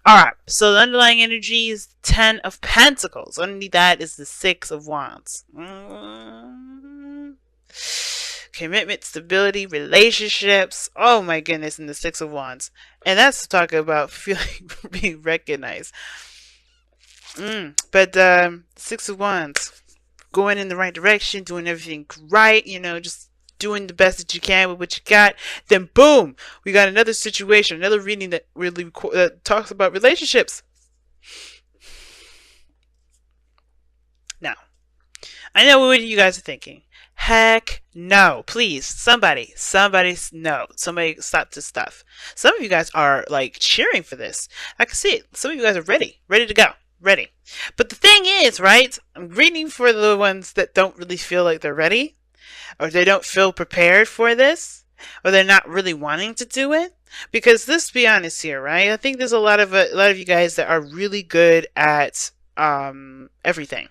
Alright, so the underlying energy is 10 of Pentacles. Underneath that is the 6 of Wands. Commitment, stability, relationships. Oh my goodness, and the 6 of Wands. And that's talking about feeling being recognized. But 6 of Wands, going in the right direction, doing everything right, you know, just doing the best that you can with what you got. Then boom, we got another situation, another reading that really talks about relationships. Now, I know what you guys are thinking. Heck no. Please, somebody no. Somebody stop this stuff. Some of you guys are like cheering for this. I can see it. Some of you guys are ready to go. Ready. But the thing is, right? I'm reading for the ones that don't really feel like they're ready, or they don't feel prepared for this, or they're not really wanting to do it. Because let's be honest here, right? I think there's a lot of you guys that are really good at everything.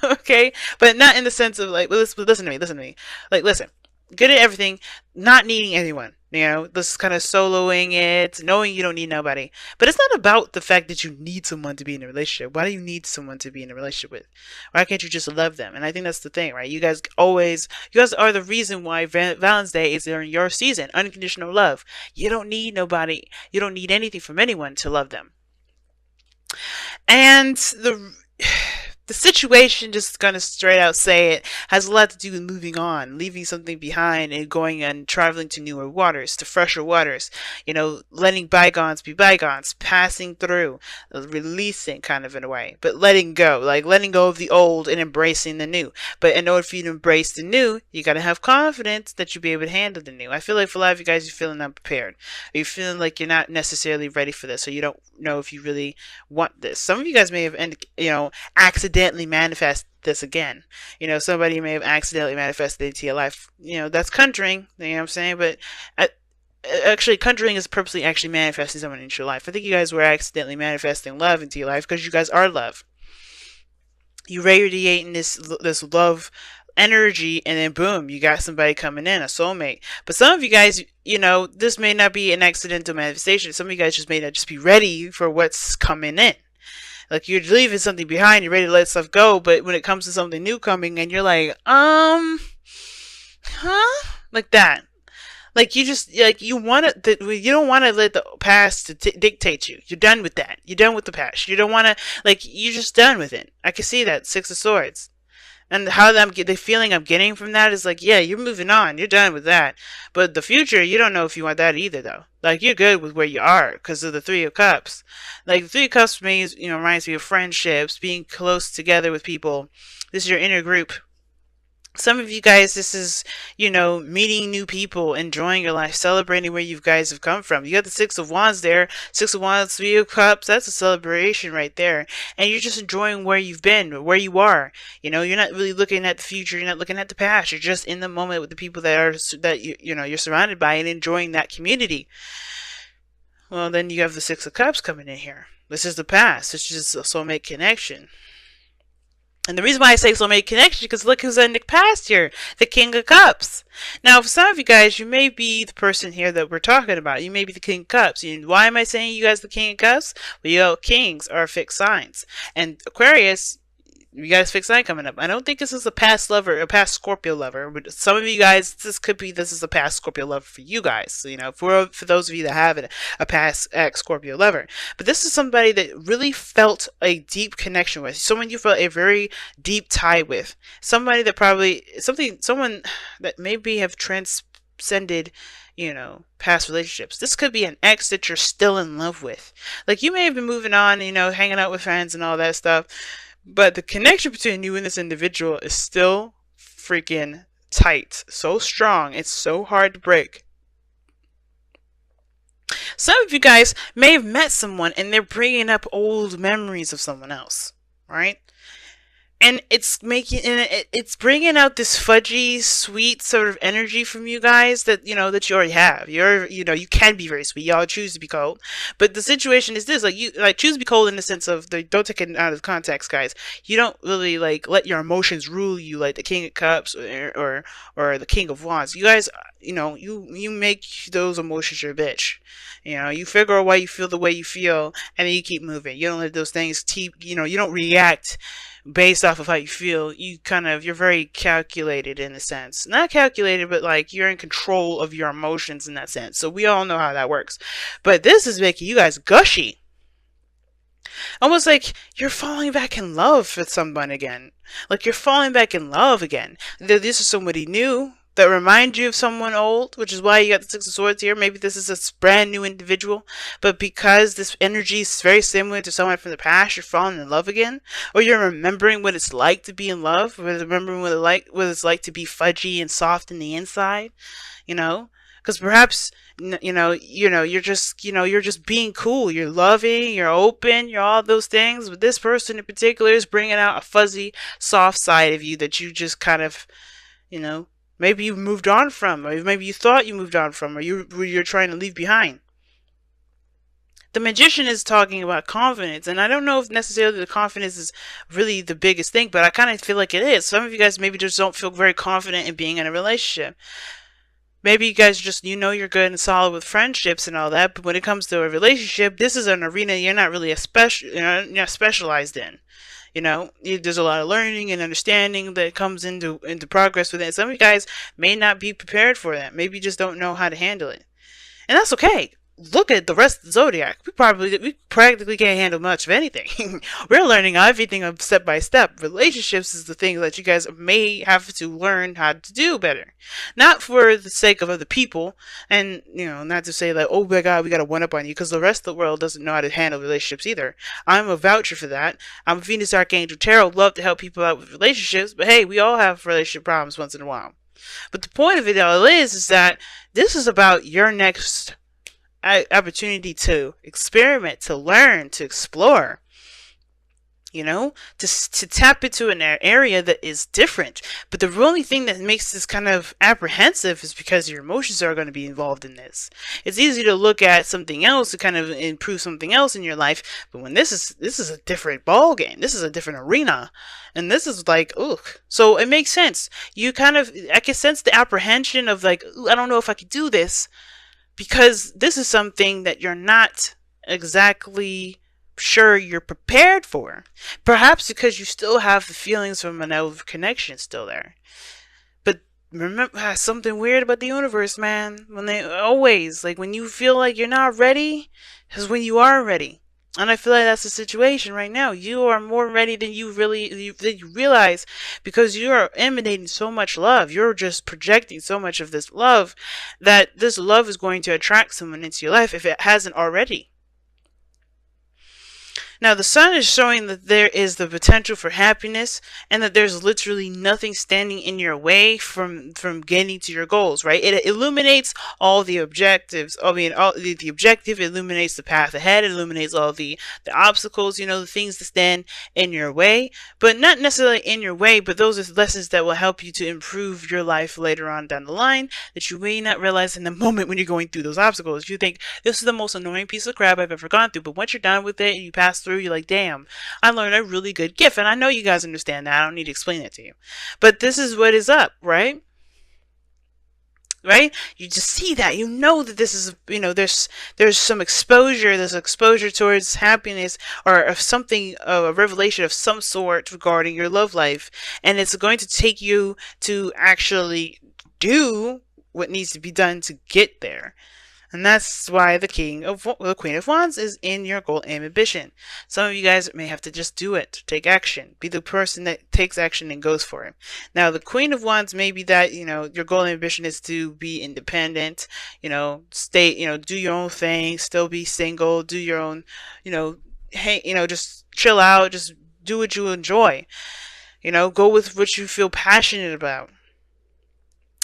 Okay, but not in the sense of like, listen to me, like, listen, good at everything, not needing anyone, you know, this kind of soloing it, knowing you don't need nobody. But it's not about the fact that you need someone to be in a relationship. Why do you need someone to be in a relationship with? Why can't you just love them? And I think that's the thing, right? You guys are the reason why Valentine's Day is during your season. Unconditional love. You don't need nobody, you don't need anything from anyone to love them. And the situation, just gonna straight out say it, has a lot to do with moving on, leaving something behind, and going and traveling to newer waters, to fresher waters. You know, letting bygones be bygones, passing through, releasing kind of in a way, but letting go, like letting go of the old and embracing the new. But in order for you to embrace the new, you gotta have confidence that you'll be able to handle the new. I feel like for a lot of you guys, you're feeling unprepared. Are you feeling like you're not necessarily ready for this, or you don't know if you really want this? Some of you guys may have, you know, accidentally manifest this again. You know, somebody may have accidentally manifested into your life. You know, that's conjuring, you know what I'm saying? But actually, conjuring is purposely actually manifesting someone into your life. I think you guys were accidentally manifesting love into your life because you guys are love. You radiating this love energy, and then boom, you got somebody coming in, a soulmate. But some of you guys, you know, this may not be an accidental manifestation. Some of you guys just may not just be ready for what's coming in. Like, you're leaving something behind, you're ready to let stuff go, but when it comes to something new coming, and you're like, like that. Like, you just, like, you want to, you don't want to let the past dictate you. You're done with that. You're done with the past. You don't want to, like, you're just done with it. I can see that, 6 of Swords. And how the feeling I'm getting from that is like, yeah, you're moving on. You're done with that. But the future, you don't know if you want that either, though. Like, you're good with where you are because of the 3 of Cups. Like, the 3 of Cups means, you know, reminds me of friendships, being close together with people. This is your inner group. Some of you guys, this is, you know, meeting new people, enjoying your life, celebrating where you guys have come from. You got the 6 of Wands there, 6 of Wands, 3 of Cups. That's a celebration right there. And you're just enjoying where you've been, where you are. You know, you're not really looking at the future. You're not looking at the past. You're just in the moment with the people you know, you're surrounded by and enjoying that community. Well, then you have the 6 of Cups coming in here. This is the past. This is a soulmate connection. And the reason why I say soulmate connection, because look who's in the past here, the King of Cups. Now, for some of you guys, you may be the person here that we're talking about. You may be the King of Cups. And why am I saying you guys the King of Cups? Well, you know, kings are fixed signs. And Aquarius, you guys fixed sign coming up. I don't think this is a past lover, a past Scorpio lover. But some of you guys, this is a past Scorpio lover for you guys. So, you know, for those of you that have a past ex-Scorpio lover. But this is somebody that really felt a deep connection with. Someone you felt a very deep tie with. Somebody that probably, someone that maybe have transcended, you know, past relationships. This could be an ex that you're still in love with. Like, you may have been moving on, you know, hanging out with friends and all that stuff. But the connection between you and this individual is still freaking tight. So strong. It's so hard to break. Some of you guys may have met someone and they're bringing up old memories of someone else, right? And it's bringing out this fudgy, sweet sort of energy from you guys that, you know, that you already have. You know, you can be very sweet. Y'all choose to be cold. But the situation is this, like, you, like, choose to be cold in the sense of, don't take it out of context, guys. You don't really, like, let your emotions rule you like the King of Cups or the King of Wands. You guys, you make those emotions your bitch. You figure out why you feel the way you feel, and then you keep moving. You don't let those things keep, you don't react based off of how you feel. You're very calculated in a sense. Not calculated, but like you're in control of your emotions in that sense. So we all know how that works. But this is making you guys gushy. Almost like you're falling back in love with someone again. Like you're falling back in love again. This is somebody new that reminds you of someone old, which is why you got the Six of Swords here. Maybe this is a brand new individual, but because this energy is very similar to someone from the past, you're falling in love again, or you're remembering what it's like to be in love, or remembering what it's like to be fudgy and soft in the inside, because perhaps you're just being cool, you're loving, you're open, you're all those things, but this person in particular is bringing out a fuzzy, soft side of you that you just kind of, maybe you moved on from, or maybe you thought you moved on from, or you're trying to leave behind. The Magician is talking about confidence, and I don't know if necessarily the confidence is really the biggest thing, but I kind of feel like it is. Some of you guys maybe just don't feel very confident in being in a relationship. Maybe you guys just, you're good and solid with friendships and all that, but when it comes to a relationship, this is an arena you're not really you're not specialized in. There's a lot of learning and understanding that comes into progress with it. Some of you guys may not be prepared for that. Maybe you just don't know how to handle it. And that's okay. Look at the rest of the zodiac. We practically can't handle much of anything. We're learning everything step by step. Relationships is the thing that you guys may have to learn how to do better. Not for the sake of other people, and not to say that, oh my god, we got to one up on you, because the rest of the world doesn't know how to handle relationships either. I'm a voucher for that. I'm Venus Archangel Tarot. Love to help people out with relationships, but hey, we all have relationship problems once in a while. But the point of it all is that this is about your next opportunity to experiment, to learn, to explore, to tap into an area that is different. But the only thing that makes this kind of apprehensive is because your emotions are going to be involved in this. It's easy to look at something else to kind of improve something else in your life, but when this is a different ball game, this is a different arena, and this is like, ugh. So it makes sense. I can sense the apprehension of like, I don't know if I could do this, because this is something that you're not exactly sure you're prepared for. Perhaps because you still have the feelings from an old connection still there. But remember, something weird about the universe, man. When you feel like you're not ready, is when you are ready. And I feel like that's the situation right now. You are more ready than you realize, because you are emanating so much love. You're just projecting so much of this love, that this love is going to attract someone into your life if it hasn't already. Now, the sun is showing that there is the potential for happiness, and that there's literally nothing standing in your way from getting to your goals, right? It illuminates all the objectives. The objective illuminates the path ahead. It illuminates all the obstacles, the things that stand in your way, but not necessarily in your way, but those are lessons that will help you to improve your life later on down the line, that you may not realize in the moment when you're going through those obstacles. You think, this is the most annoying piece of crap I've ever gone through, but once you're done with it and you pass through, you're like, damn, I learned a really good gift. And I know you guys understand that. I don't need to explain it to you. But this is what is up, right? Right? You just see that. You know that this is, there's some exposure. There's exposure towards happiness, or of something, a revelation of some sort regarding your love life. And it's going to take you to actually do what needs to be done to get there. And that's why the Queen of Wands is in your goal and ambition. Some of you guys may have to just do it, take action, be the person that takes action and goes for it. Now, the Queen of Wands may be that, your goal and ambition is to be independent, stay, do your own thing, still be single, do your own, just chill out, just do what you enjoy, go with what you feel passionate about.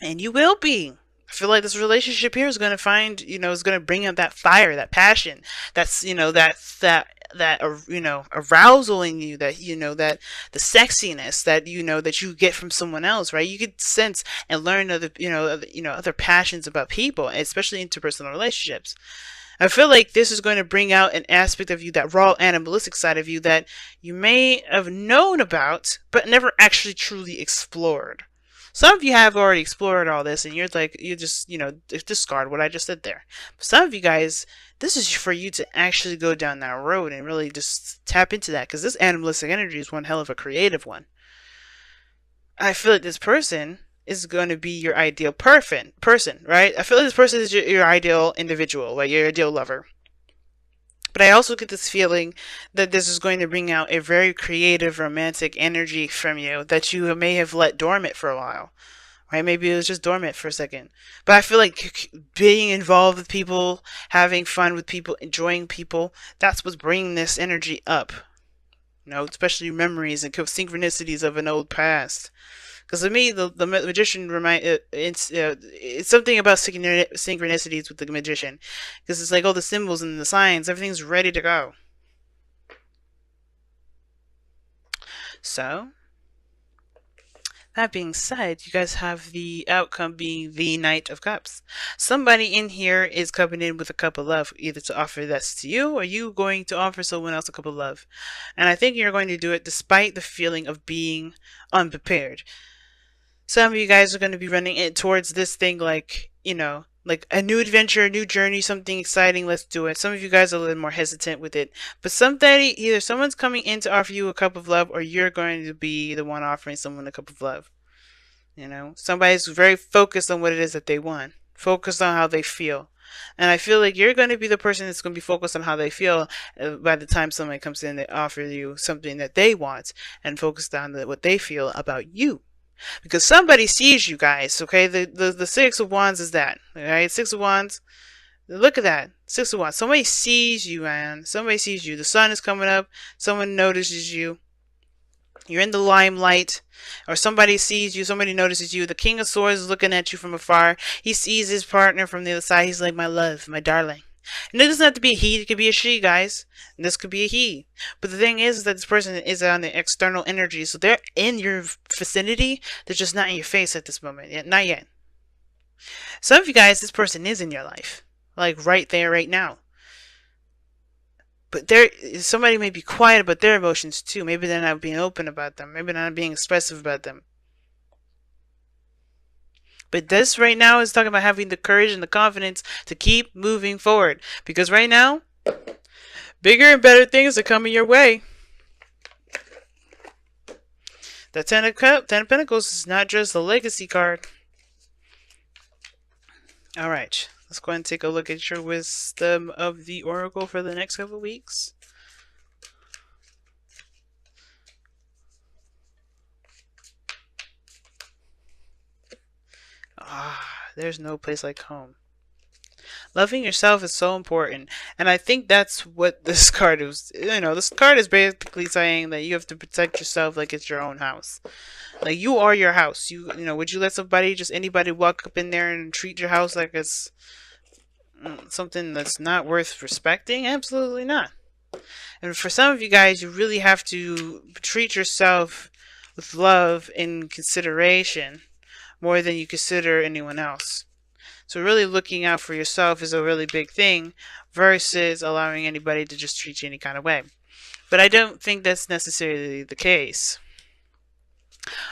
And you will be. I feel like this relationship here is going to find, is going to bring up that fire, that passion, that's, that arousal in you, that, that the sexiness that, that you get from someone else, right? You could sense and learn other, other passions about people, especially interpersonal relationships. I feel like this is going to bring out an aspect of you, that raw animalistic side of you, that you may have known about, but never actually truly explored. Some of you have already explored all this, and you're like, you just, discard what I just said there. But some of you guys, this is for you to actually go down that road and really just tap into that, because this animalistic energy is one hell of a creative one. I feel like this person is going to be your ideal person, right? I feel like this person is your ideal individual, like your ideal lover. But I also get this feeling that this is going to bring out a very creative, romantic energy from you that you may have let dormant for a while. Right? Maybe it was just dormant for a second. But I feel like being involved with people, having fun with people, enjoying people, that's what's bringing this energy up. Especially memories and synchronicities of an old past. Because to me, the magician it's something about synchronicities with the magician, because it's like all the symbols and the signs, everything's ready to go. So, that being said, you guys have the outcome being the Knight of Cups. Somebody in here is coming in with a cup of love, either to offer this to you, or you going to offer someone else a cup of love. And I think you're going to do it despite the feeling of being unprepared. Some of you guys are going to be running it towards this thing like, like a new adventure, a new journey, something exciting, let's do it. Some of you guys are a little more hesitant with it. But either someone's coming in to offer you a cup of love, or you're going to be the one offering someone a cup of love. Somebody's very focused on what it is that they want, focused on how they feel. And I feel like you're going to be the person that's going to be focused on how they feel by the time somebody comes in, they offer you something that they want and focused on what they feel about you. Because somebody sees you guys, okay? The Six of Wands is that, alright? Six of Wands. Look at that. Six of Wands. Somebody sees you, man. Somebody sees you. The sun is coming up. Someone notices you. You're in the limelight. Or somebody sees you. Somebody notices you. The King of Swords is looking at you from afar. He sees his partner from the other side. He's like, my love, my darling. And it doesn't have to be a he, it could be a she, guys. And this could be a he. But the thing is that this person is on the external energy, so they're in your vicinity, they're just not in your face at this moment. Not yet. Some of you guys, this person is in your life. Like right there, right now. But somebody may be quiet about their emotions too. Maybe they're not being open about them. Maybe they're not being expressive about them. But this right now is talking about having the courage and the confidence to keep moving forward. Because right now, bigger and better things are coming your way. The Ten of Pentacles is not just a legacy card. Alright, let's go ahead and take a look at your wisdom of the Oracle for the next couple of weeks. There's no place like home. Loving yourself is so important, and I think that's what this card is. This card is basically saying that you have to protect yourself like it's your own house. Like you are your house. Would you let anybody walk up in there and treat your house like it's something that's not worth respecting? Absolutely not. And for some of you guys, you really have to treat yourself with love and consideration more than you consider anyone else. So really looking out for yourself is a really big thing versus allowing anybody to just treat you any kind of way. But I don't think that's necessarily the case.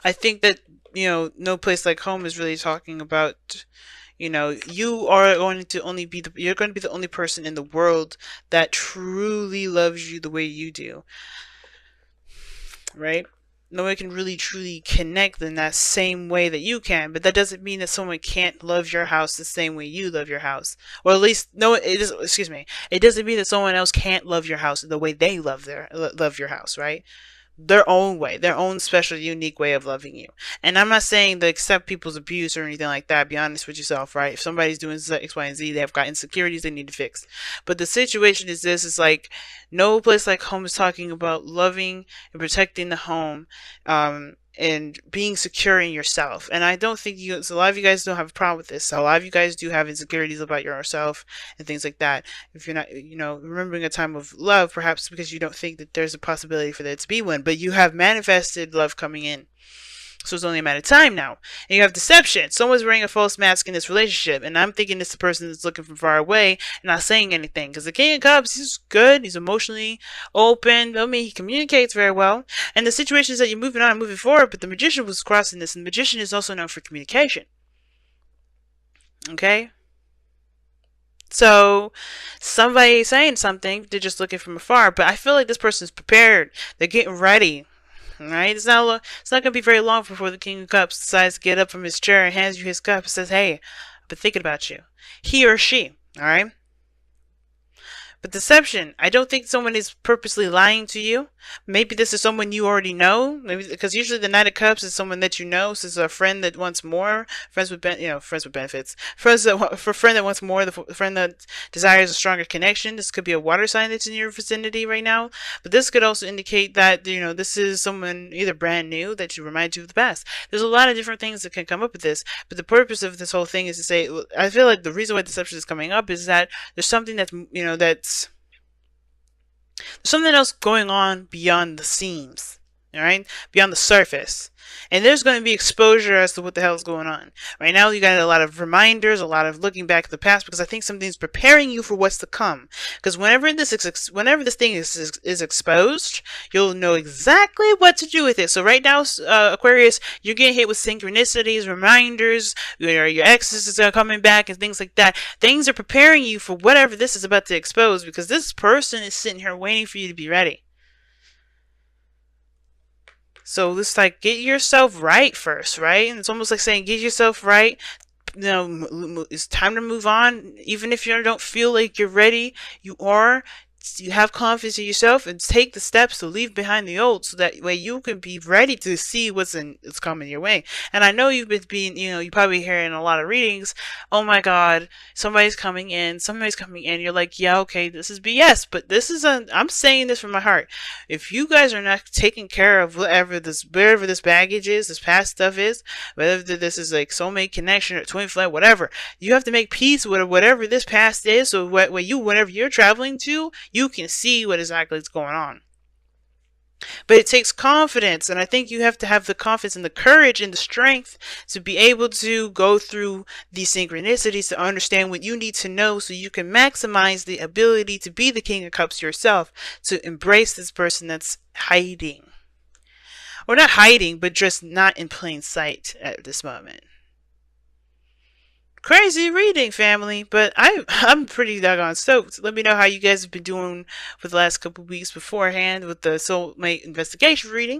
I think that, no place like home is really talking about, you are going to you're going to be the only person in the world that truly loves you the way you do. Right? No one can really truly connect in that same way that you can, but that doesn't mean that someone can't love your house the same way you love your house. Or at least, it doesn't mean that someone else can't love your house the way they love your house, right? Their own way, their own special, unique way of loving you. And I'm not saying to accept people's abuse or anything like that. Be honest with yourself, right? If somebody's doing X, Y, and Z, they've got insecurities they need to fix. But the situation is this: is like no place like home is talking about loving and protecting the home, and being secure in yourself. And I don't think so a lot of you guys don't have a problem with this. So a lot of you guys do have insecurities about yourself and things like that. If you're not, remembering a time of love, perhaps because you don't think that there's a possibility for there to be one, but you have manifested love coming in. So it's only a matter of time now. And you have deception. Someone's wearing a false mask in this relationship, and I'm thinking it's the person that's looking from far away and not saying anything. Because the King of Cups, he's good. He's emotionally open. I mean, he communicates very well. And the situation is that you're moving on and moving forward, but the Magician was crossing this, and the Magician is also known for communication. Okay? So somebody saying something, they're just looking from afar. But I feel like this person's prepared. They're getting ready. Right? It's not going to be very long before the King of Cups decides to get up from his chair and hands you his cup and says, hey, I've been thinking about you. He or she. All right? But deception, I don't think someone is purposely lying to you. Maybe this is someone you already know. Maybe because usually the Knight of Cups is someone that you know. So it's a friend that wants more. Friends with benefits. Friend that wants more. The friend that desires a stronger connection. This could be a water sign that's in your vicinity right now. But this could also indicate that this is someone either brand new that you remind you of the past. There's a lot of different things that can come up with this. But the purpose of this whole thing is to say, I feel like the reason why deception is coming up is that there's something that's there's something else going on beyond the seams, all right, beyond the surface. And there's going to be exposure as to what the hell is going on. Right now, you got a lot of reminders, a lot of looking back at the past, because I think something's preparing you for what's to come. Because whenever this thing is exposed, you'll know exactly what to do with it. So right now, Aquarius, you're getting hit with synchronicities, reminders, your exes are coming back, and things like that. Things are preparing you for whatever this is about to expose, because this person is sitting here waiting for you to be ready. So it's like, get yourself right first, right? And it's almost like saying, get yourself right. It's time to move on. Even if you don't feel like you're ready, you have confidence in yourself and take the steps to leave behind the old, so that way you can be ready to see what's coming your way. And I know you've been you probably hearing a lot of readings, oh my god, somebody's coming in. You're like, yeah, okay, this is BS, but I'm saying this from my heart. If you guys are not taking care of wherever this baggage is, this past stuff is, whether this is like soulmate connection or twin flame, whatever, you have to make peace with whatever this past is, so whenever you're traveling to, you can see what exactly is going on. But it takes confidence, and I think you have to have the confidence and the courage and the strength to be able to go through these synchronicities, to understand what you need to know, so you can maximize the ability to be the King of Cups yourself, to embrace this person that's hiding. Or not hiding, but just not in plain sight at this moment. Crazy reading, family, but I'm pretty doggone stoked. Let me know how you guys have been doing for the last couple weeks beforehand with the soulmate investigation reading.